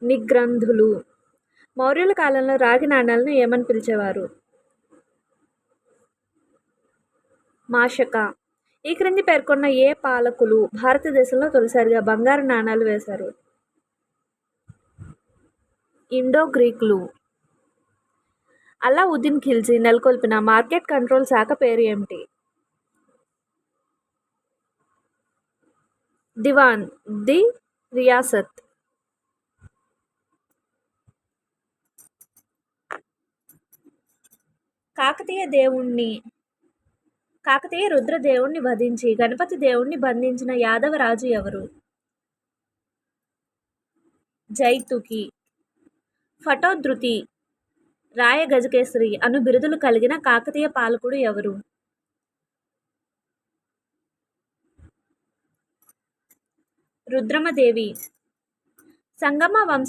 నిగ్రంధులు. మౌర్యుల కాలంలో రాగి నాణేలను ఏమని పిలిచేవారు? మాషక. ఈ క్రింది పేర్కొన్న ఏ పాలకులు భారతదేశంలో తొలిసారిగా బంగారు నాణేలు వేశారు? ఇండో గ్రీకులు. అల్లావుద్దీన్ ఖిల్జీ నెలకొల్పిన మార్కెట్ కంట్రోల్ శాఖ పేరు ఏమిటి? దివాన్ ది రియాసత్. కాకతీయ రుద్రదేవుణ్ణి వధించి గణపతి దేవుణ్ణి బంధించిన యాదవ రాజు ఎవరు? జైతుకి. ఫటోధృతి, రాయ గజకేసరి అను బిరుదులు కలిగిన కాకతీయ పాలకుడు ఎవరు? రుద్రమదేవి. సంగమ వంశ